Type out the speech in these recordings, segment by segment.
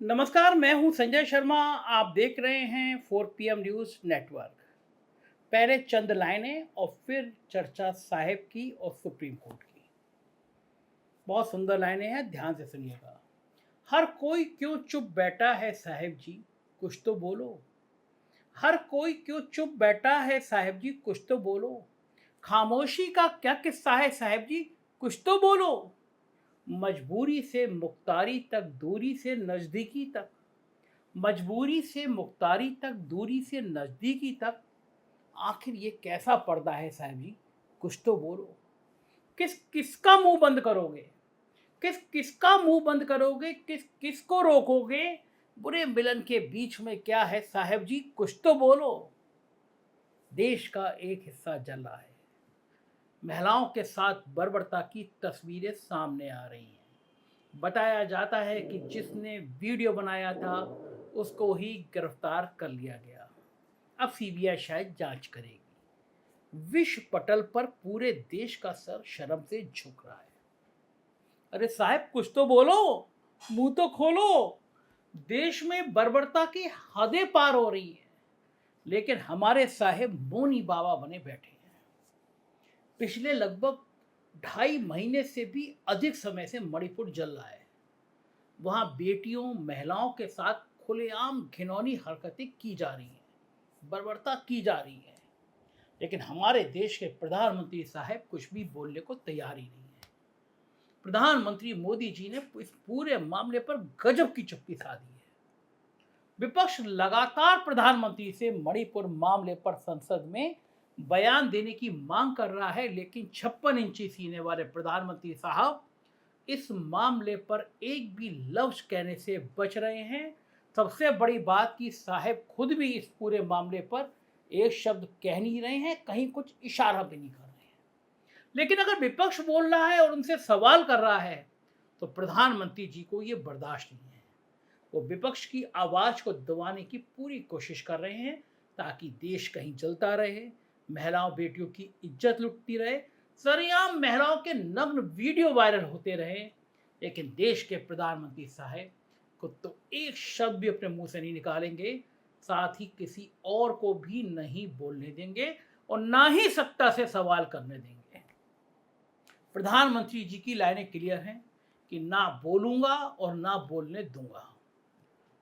नमस्कार, मैं हूं संजय शर्मा। आप देख रहे हैं 4 PM न्यूज़ नेटवर्क। पहले चंद लाइनें और फिर चर्चा साहिब की और सुप्रीम कोर्ट की। बहुत सुंदर लाइनें हैं, ध्यान से सुनिएगा। हर कोई क्यों चुप बैठा है साहिब जी, कुछ तो बोलो। हर कोई क्यों चुप बैठा है साहिब जी, कुछ तो बोलो। खामोशी का क्या किस्सा है साहिब जी, कुछ तो बोलो। मजबूरी से मुख्तारी तक, दूरी से नजदीकी तक। मजबूरी से मुख्तारी तक, दूरी से नजदीकी तक। आखिर ये कैसा पर्दा है साहब जी, कुछ तो बोलो। किस किसका मुंह बंद करोगे? किस किसका मुंह बंद करोगे? किस किसको रोकोगे? बुरे मिलन के बीच में क्या है साहब जी, कुछ तो बोलो। देश का एक हिस्सा जल रहा है। महिलाओं के साथ बर्बरता की तस्वीरें सामने आ रही हैं। बताया जाता है कि जिसने वीडियो बनाया था उसको ही गिरफ्तार कर लिया गया। अब सीबीआई शायद जांच करेगी। विश्व पटल पर पूरे देश का सर शर्म से झुक रहा है। अरे साहब, कुछ तो बोलो, मुंह तो खोलो। देश में बर्बरता की हदें पार हो रही है, लेकिन हमारे साहेब मौनी बाबा बने बैठे हैं। पिछले लगभग 2.5 महीने से भी अधिक समय से मणिपुर जल रहा है। वहां बेटियों, महिलाओं के साथ खुलेआम घिनौनी हरकतें की जा रही हैं, बर्बरता की जा रही है। लेकिन हमारे देश के प्रधानमंत्री साहब कुछ भी बोलने को तैयार ही नहीं है। प्रधानमंत्री मोदी जी ने इस पूरे मामले पर गजब की चुप्पी साधी है। विपक्ष लगातार प्रधानमंत्री से मणिपुर मामले पर संसद में बयान देने की मांग कर रहा है, लेकिन 56 इंची सीने वाले प्रधानमंत्री साहब इस मामले पर एक भी लफ्ज कहने से बच रहे हैं। सबसे बड़ी बात कि साहब खुद भी इस पूरे मामले पर एक शब्द कह नहीं रहे हैं, कहीं कुछ इशारा भी नहीं कर रहे हैं। लेकिन अगर विपक्ष बोल रहा है और उनसे सवाल कर रहा है तो प्रधानमंत्री जी को ये बर्दाश्त नहीं है। वो विपक्ष की आवाज को दबाने की पूरी कोशिश कर रहे हैं ताकि देश कहीं चलता रहे, महिलाओं बेटियों की इज्जत लुटती रहे, सरेआम महिलाओं के नग्न वीडियो वायरल होते रहे। लेकिन देश के प्रधानमंत्री साहब को तो एक शब्द भी अपने मुंह से नहीं निकालेंगे, साथ ही किसी और को भी नहीं बोलने देंगे और ना ही सत्ता से सवाल करने देंगे। प्रधानमंत्री जी की लाइनें क्लियर हैं कि ना बोलूंगा और ना बोलने दूंगा।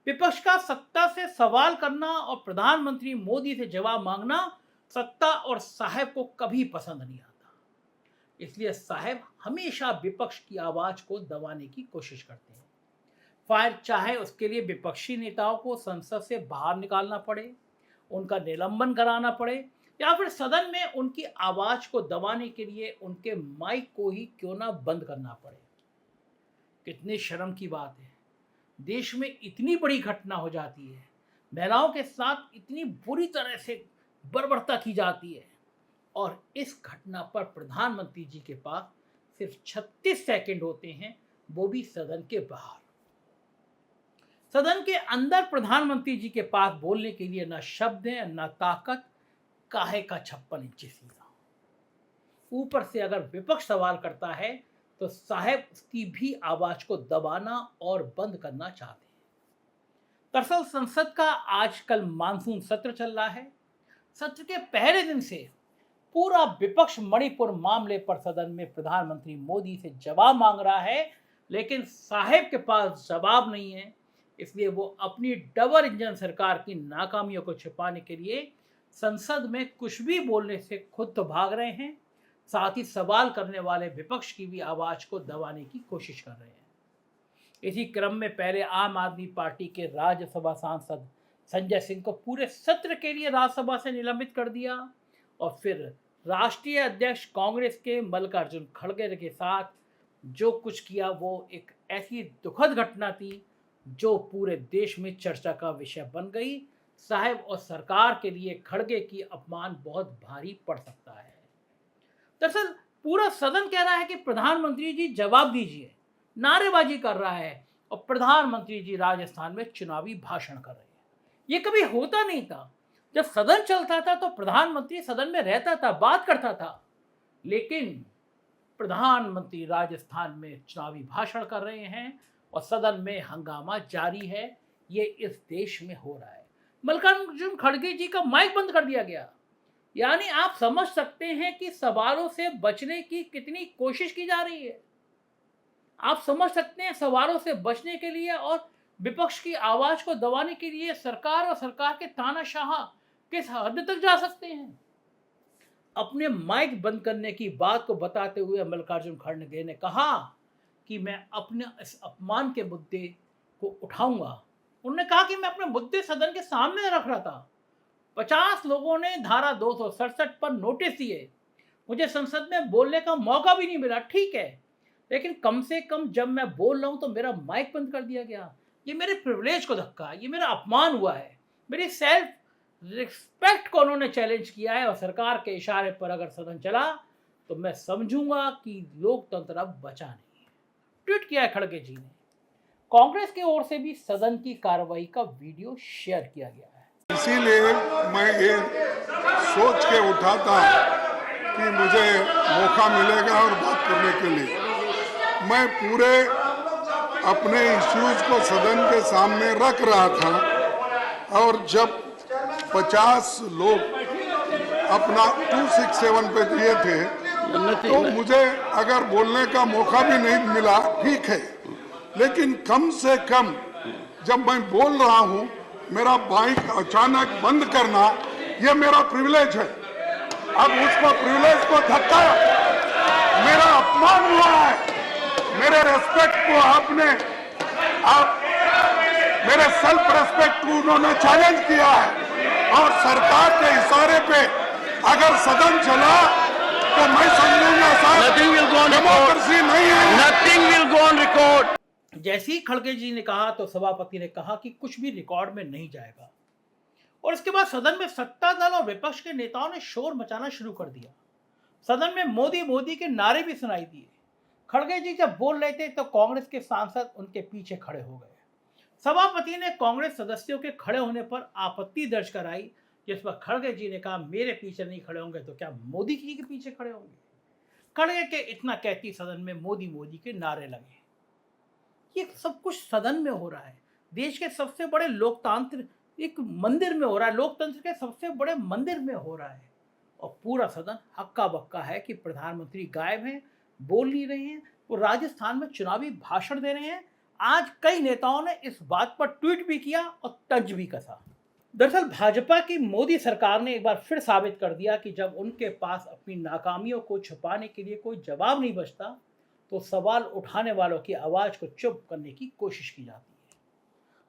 विपक्ष का सत्ता से सवाल करना और प्रधानमंत्री मोदी से जवाब मांगना सत्ता और साहब को कभी पसंद नहीं आता। इसलिए साहब हमेशा विपक्ष की आवाज को दबाने की कोशिश करते हैं। फायर चाहे उसके लिए विपक्षी नेताओं को संसद से बाहर निकालना पड़े, उनका निलंबन कराना पड़े, या फिर सदन में उनकी आवाज को दबाने के लिए उनके माइक को ही क्यों ना बंद करना पड़े। कितनी शर्म की बात है, देश में इतनी बड़ी घटना हो जाती है, महिलाओं के साथ इतनी बुरी तरह से बर्बरता की जाती है, और इस घटना पर प्रधानमंत्री जी के पास सिर्फ 36 सेकंड होते हैं, वो भी सदन के बाहर। सदन के अंदर प्रधानमंत्री जी के पास बोलने के लिए ना शब्द है, ना ताकत, काहे का 56 इंची सीना। ऊपर से अगर विपक्ष सवाल करता है तो साहब उसकी भी आवाज को दबाना और बंद करना चाहते हैं। दरअसल संसद का आजकल मानसून सत्र चल रहा है। सत्र के पहले दिन से पूरा विपक्ष मणिपुर मामले पर सदन में प्रधानमंत्री मोदी से जवाब मांग रहा है, लेकिन साहब के पास जवाब नहीं है। इसलिए वो अपनी डबल इंजन सरकार की नाकामियों को छिपाने के लिए संसद में कुछ भी बोलने से खुद तो भाग रहे हैं, साथ ही सवाल करने वाले विपक्ष की भी आवाज को दबाने की कोशिश कर रहे हैं। इसी क्रम में पहले आम आदमी पार्टी के राज्यसभा सांसद संजय सिंह को पूरे सत्र के लिए राज्यसभा से निलंबित कर दिया, और फिर राष्ट्रीय अध्यक्ष कांग्रेस के मल्लिकार्जुन खड़गे के साथ जो कुछ किया वो एक ऐसी दुखद घटना थी जो पूरे देश में चर्चा का विषय बन गई। साहब और सरकार के लिए खड़गे की अपमान बहुत भारी पड़ सकता है। दरअसल पूरा सदन कह रहा है कि प्रधानमंत्री जी जवाब दीजिए, नारेबाजी कर रहा है, और प्रधानमंत्री जी राजस्थान में चुनावी भाषण कर रहे हैं। ये कभी होता नहीं था। जब सदन चलता था तो प्रधानमंत्री सदन में रहता था, बात करता था, लेकिन प्रधानमंत्री राजस्थान में चुनावी भाषण कर रहे हैं और सदन में हंगामा जारी है। ये इस देश में हो रहा है। मल्लिकार्जुन खड़गे जी का माइक बंद कर दिया गया। यानी आप समझ सकते हैं कि सवालों से बचने की कितनी कोशिश की जा रही है। आप समझ सकते हैं सवालों से बचने के लिए और विपक्ष की आवाज को दबाने के लिए सरकार और सरकार के तानाशाह किस हद तक जा सकते हैं। अपने माइक बंद करने की बात को बताते हुए मल्लिकार्जुन खड़गे ने कहा कि मैं अपने इस अपमान के मुद्दे को उठाऊंगा। उन्होंने कहा कि मैं अपने मुद्दे सदन के सामने रख रहा था। 50 लोगों ने धारा 267 पर नोटिस दिए। मुझे संसद में बोलने का मौका भी नहीं मिला, ठीक है, लेकिन कम से कम जब मैं बोल रहा हूं तो मेरा माइक बंद कर दिया गया। ये मेरे प्रिविलेज को धक्का है, ये मेरा अपमान हुआ है। मेरी सेल्फ रिस्पेक्ट को उन्होंने चैलेंज किया है और सरकार के इशारे पर अगर सदन चला तो मैं समझूंगा कि लोकतंत्र अब बचा नहीं है। ट्वीट किया है खड़गे जी ने। कांग्रेस की ओर से भी सदन की कार्रवाई का वीडियो शेयर किया गया है। इसीलिए मैं ये सोच के उठा था कि मुझे मौका मिलेगा और बात करने के लिए। मैं पूरे अपने इश्यूज को सदन के सामने रख रहा था और जब 50 लोग अपना 267 पे दिए थे तो मुझे अगर बोलने का मौका भी नहीं मिला, ठीक है, लेकिन कम से कम जब मैं बोल रहा हूं मेरा माइक अचानक बंद करना ये मेरा प्रिविलेज है। अब उसको प्रिविलेज को धक्का, मेरा अपमान हुआ है। मेरे रेस्पेक्ट को आप मेरे सेल्फ रेस्पेक्ट को उन्होंने चैलेंज किया है और सरकार के इशारे पे अगर सदन चला तो मैं समझूंगा साहब डेमोक्रेसी नहीं है। Nothing will go on record. जैसे ही खड़गे जी ने कहा तो सभापति ने कहा कि कुछ भी रिकॉर्ड में नहीं जाएगा और इसके बाद सदन में सत्ता दल और विपक्ष के नेताओं ने शोर मचाना शुरू कर दिया। सदन में मोदी मोदी के नारे भी सुनाई दिए। खड़गे जी जब बोल रहे थे तो कांग्रेस के सांसद उनके पीछे खड़े हो गए। सभापति ने कांग्रेस सदस्यों के खड़े होने पर आपत्ति दर्ज कराई, जिस पर खड़गे जी ने कहा मेरे पीछे नहीं खड़े होंगे तो क्या मोदी जी के पीछे खड़े होंगे। खड़गे के इतना कहती सदन में मोदी मोदी के नारे लगे। ये सब कुछ सदन में हो रहा है। देश के सबसे बड़े लोकतांत्रिक एक मंदिर में हो रहा है, लोकतंत्र के सबसे बड़े मंदिर में हो रहा है और पूरा सदन हक्का बक्का है कि प्रधानमंत्री गायब हैं, बोल नहीं रहे हैं, वो राजस्थान में चुनावी भाषण दे रहे हैं। आज कई नेताओं ने इस बात पर ट्वीट भी किया और तंज भी कसा। दरअसल भाजपा की मोदी सरकार ने एक बार फिर साबित कर दिया कि जब उनके पास अपनी नाकामियों को छुपाने के लिए कोई जवाब नहीं बचता तो सवाल उठाने वालों की आवाज को चुप करने की कोशिश की जाती है।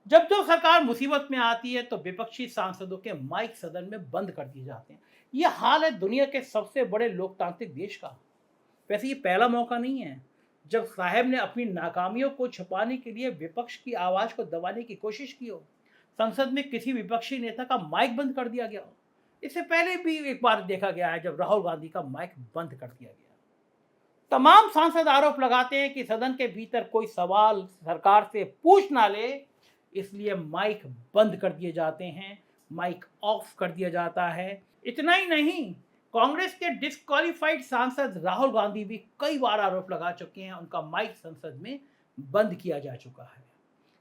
जब जो सरकार मुसीबत में आती है तो विपक्षी सांसदों के माइक सदन में बंद कर दिए जाते हैं। यह हाल है दुनिया के सबसे बड़े लोकतांत्रिक देश का। वैसे ये पहला मौका नहीं है जब साहब ने अपनी नाकामियों को छुपाने के लिए विपक्ष की आवाज को दबाने की कोशिश की हो, संसद में किसी विपक्षी नेता का माइक बंद कर दिया गया हो। इससे पहले भी एक बार देखा गया है जब राहुल गांधी का माइक बंद कर दिया गया। तमाम सांसद आरोप लगाते हैं कि सदन के भीतर कोई सवाल सरकार से पूछ ना ले, इसलिए माइक बंद कर दिए जाते हैं, माइक ऑफ कर दिया जाता है। इतना ही नहीं, कांग्रेस के डिस्क्वालिफाइड सांसद राहुल गांधी भी कई बार आरोप लगा चुके हैं, उनका माइक संसद में बंद किया जा चुका है।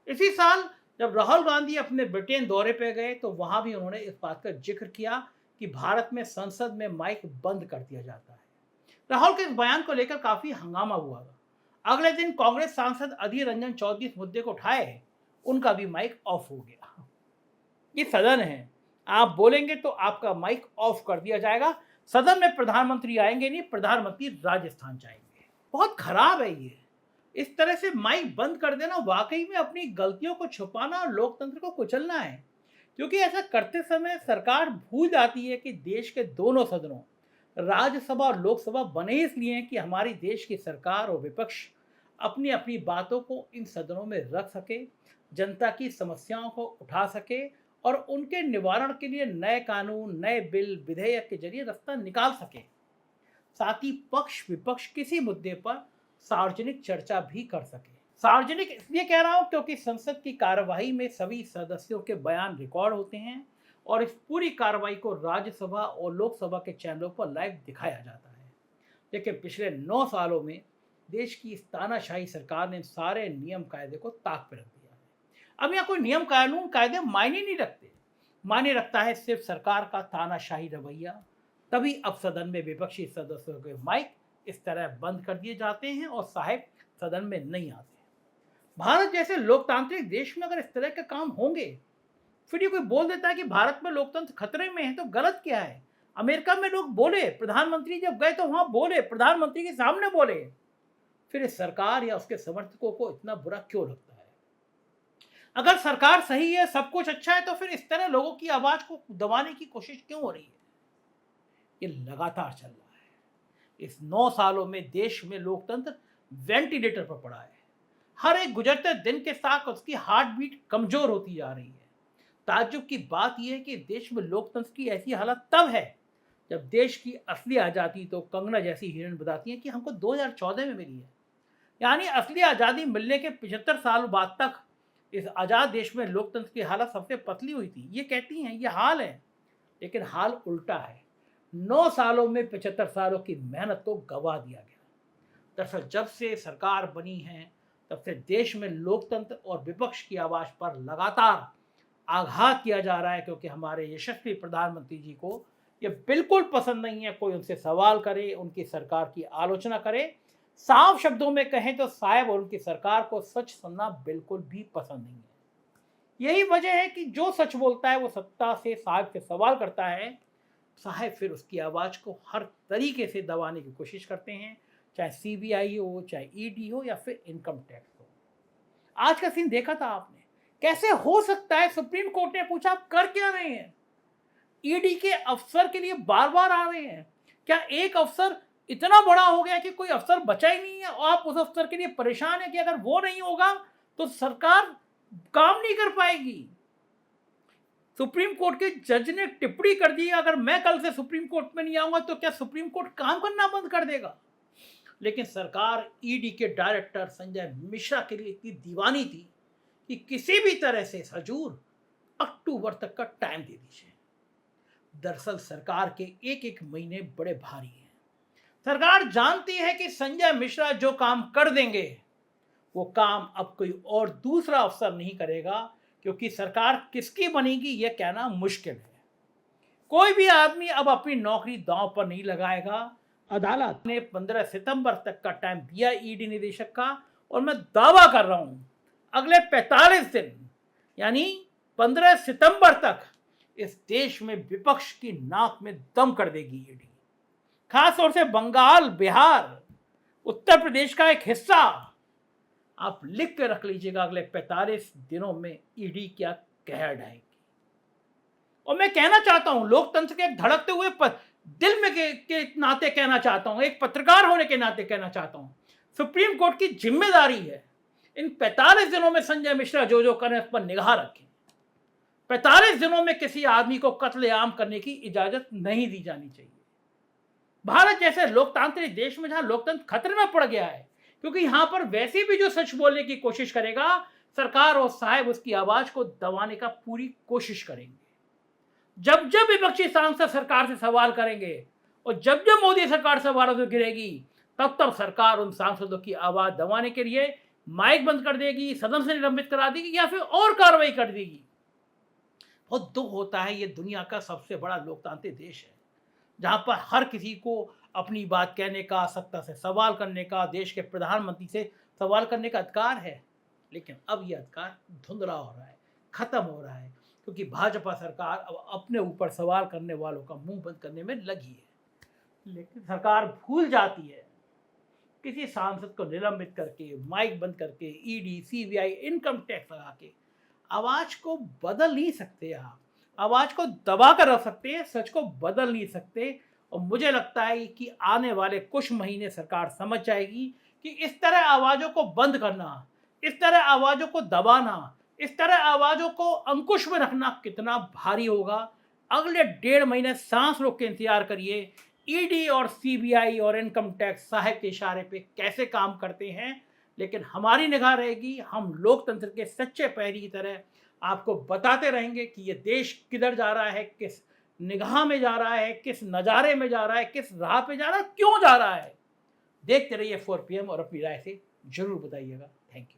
इसी साल जब राहुल गांधी अपने ब्रिटेन दौरे पर गए तो वहां भी उन्होंने इस बात का जिक्र किया कि भारत में संसद में माइक बंद कर दिया जाता है। राहुल के इस बयान को लेकर काफी हंगामा हुआ। अगले दिन कांग्रेस सांसद अधीर रंजन चौधरी इस मुद्दे को उठाए, उनका भी माइक ऑफ हो गया। ये सदन है, आप बोलेंगे तो आपका माइक ऑफ कर दिया जाएगा। सदन में प्रधानमंत्री आएंगे नहीं, प्रधानमंत्री राजस्थान जाएंगे। बहुत खराब है ये। इस तरह से माइक बंद कर देना वाकई में अपनी गलतियों को छुपाना और लोकतंत्र को कुचलना है, क्योंकि ऐसा करते समय सरकार भूल जाती है कि देश के दोनों सदनों राज्यसभा और लोकसभा बने इसलिए हैं कि हमारी देश की सरकार और विपक्ष अपनी अपनी बातों को इन सदनों में रख सके, जनता की समस्याओं को उठा सके और उनके निवारण के लिए नए कानून, नए बिल, विधेयक के जरिए रास्ता निकाल सके। साथ ही पक्ष विपक्ष किसी मुद्दे पर सार्वजनिक चर्चा भी कर सके। सार्वजनिक इसलिए कह रहा हूं क्योंकि संसद की कार्यवाही में सभी सदस्यों के बयान रिकॉर्ड होते हैं और इस पूरी कार्रवाई को राज्यसभा और लोकसभा के चैनलों पर लाइव दिखाया जाता है। लेकिन पिछले 9 सालों में देश की इस तानाशाही सरकार ने सारे नियम कायदे को ताक पर रख दिया है। अब यहाँ कोई नियम कानून कायदे मायने नहीं रखते, मायने रखता है सिर्फ सरकार का तानाशाही रवैया। तभी अब सदन में विपक्षी सदस्यों के माइक इस तरह बंद कर दिए जाते हैं और साहब सदन में नहीं आते। भारत जैसे लोकतांत्रिक देश में अगर इस तरह के काम होंगे, फिर ये कोई बोल देता है कि भारत में लोकतंत्र खतरे में है, तो गलत क्या है? अमेरिका में लोग बोले, प्रधानमंत्री जब गए तो वहां बोले, प्रधानमंत्री के सामने बोले। फिर इस सरकार या उसके समर्थकों को इतना बुरा क्यों लगता है? अगर सरकार सही है, सब कुछ अच्छा है, तो फिर इस तरह लोगों की आवाज को दबाने की कोशिश क्यों हो रही है? ये लगातार चल रहा है। इस 9 सालों में देश में लोकतंत्र वेंटिलेटर पर पड़ा है। हर एक गुजरते दिन के साथ उसकी हार्ट बीट कमजोर होती जा रही है। ताज्जुब की बात यह है कि देश में लोकतंत्र की ऐसी हालत तब है जब देश की असली आज़ादी तो कंगना जैसी हीरोइन बताती है कि हमको 2014 में मिली है। यानी असली आज़ादी मिलने के 75 साल बाद तक इस आज़ाद देश में लोकतंत्र की हालत सबसे पतली हुई थी। ये कहती हैं ये हाल है, लेकिन हाल उल्टा है। 9 सालों में 75 सालों की मेहनत को गवा दिया गया। दरअसल जब से सरकार बनी है तब से देश में लोकतंत्र और विपक्ष की आवाज़ पर लगातार आघात किया जा रहा है, क्योंकि हमारे यशस्वी प्रधानमंत्री जी को ये बिल्कुल पसंद नहीं है कोई उनसे सवाल करे, उनकी सरकार की आलोचना करे। साफ शब्दों में कहें तो साहब और उनकी सरकार को सच सुनना बिल्कुल भी पसंद नहीं है। यही वजह है कि जो सच बोलता है वो सत्ता से साहब से सवाल करता है। साहब फिर उसकी आवाज़ को हर तरीके से दबाने की कोशिश करते हैं, चाहे सीबीआई हो, चाहे ईडी हो, या फिर इनकम टैक्स हो। आज का सीन देखा था आपने, कैसे हो सकता है? सुप्रीम कोर्ट ने पूछा आप कर क्या रहे हैं? ईडी के अफसर के लिए बार बार आ रहे हैं। क्या एक अफसर इतना बड़ा हो गया कि कोई अफसर बचा ही नहीं है और आप उस अफसर के लिए परेशान है कि अगर वो नहीं होगा तो सरकार काम नहीं कर पाएगी? सुप्रीम कोर्ट के जज ने टिप्पणी कर दी, अगर मैं कल से सुप्रीम कोर्ट में नहीं आऊंगा तो क्या सुप्रीम कोर्ट काम करना बंद कर देगा? लेकिन सरकार ईडी के डायरेक्टर संजय मिश्रा के लिए इतनी दीवानी थी कि किसी भी तरह से हजूर अक्टूबर तक का टाइम दे दीजिए। दरअसल सरकार के एक एक महीने बड़े भारी हैं। सरकार जानती है कि संजय मिश्रा जो काम कर देंगे वो काम अब कोई और दूसरा अफसर नहीं करेगा, क्योंकि सरकार किसकी बनेगी यह कहना मुश्किल है। कोई भी आदमी अब अपनी नौकरी दांव पर नहीं लगाएगा। अदालत ने 15 सितंबर तक का टाइम दिया ईडी निदेशक का, और मैं दावा कर रहा हूं अगले 45 दिन यानी 15 सितंबर तक इस देश में विपक्ष की नाक में दम कर देगी ईडी। खास तौर से बंगाल, बिहार, उत्तर प्रदेश का एक हिस्सा आप लिख के रख लीजिएगा, अगले 45 दिनों में ईडी क्या कहर ढाएगी। और मैं कहना चाहता हूं, लोकतंत्र के एक धड़कते हुए दिल में के नाते कहना चाहता हूं, एक पत्रकार होने के नाते कहना चाहता हूं, सुप्रीम कोर्ट की जिम्मेदारी है इन 45 दिनों में संजय मिश्रा जो करें उस पर निगाह रखें। 45 दिनों में किसी आदमी को कत्लेआम करने की इजाजत नहीं दी जानी चाहिए। भारत जैसे लोकतांत्रिक देश में जहां लोकतंत्र खतरे में पड़ गया है, क्योंकि यहां पर वैसे भी जो सच बोलने की कोशिश करेगा, सरकार और साहब उसकी आवाज को दबाने का पूरी कोशिश करेंगे। जब जब विपक्षी सांसद सरकार से सवाल करेंगे और जब जब मोदी सरकार सवालों से घिरेगी, तब तब सरकार उन सांसदों की आवाज दबाने के लिए माइक बंद कर देगी, सदन से निलंबित करा देगी या फिर और कार्रवाई कर देगी। बहुत दुख होता है, ये दुनिया का सबसे बड़ा लोकतांत्रिक देश है जहां पर हर किसी को अपनी बात कहने का, सत्ता से सवाल करने का, देश के प्रधानमंत्री से सवाल करने का अधिकार है। लेकिन अब यह अधिकार धुंधला हो रहा है, खत्म हो रहा है, क्योंकि भाजपा सरकार अब अपने ऊपर सवाल करने वालों का मुंह बंद करने में लगी है। लेकिन सरकार भूल जाती है किसी सांसद को निलंबित करके, माइक बंद करके, ईडी, सीबीआई, इनकम टैक्स लगा के आवाज को बदल नहीं सकते। आप आवाज को दबा कर रख सकते हैं, सच को बदल नहीं सकते। और मुझे लगता है कि आने वाले कुछ महीने सरकार समझ जाएगी कि इस तरह आवाजों को बंद करना, इस तरह आवाजों को दबाना, इस तरह आवाजों को अंकुश में रखना कितना भारी होगा। अगले 1.5 महीने सांस रोक के इंतजार करिए, ईडी और सीबीआई और इनकम टैक्स साहब के इशारे पे कैसे काम करते हैं। लेकिन हमारी निगाह रहेगी, हम लोकतंत्र के सच्चे पैरी की तरह आपको बताते रहेंगे कि ये देश किधर जा रहा है, किस निगाह में जा रहा है, किस नज़ारे में जा रहा है, किस राह पे जा रहा है, क्यों जा रहा है। देखते रहिए 4 PM और अपनी राय से जरूर बताइएगा। Thank you.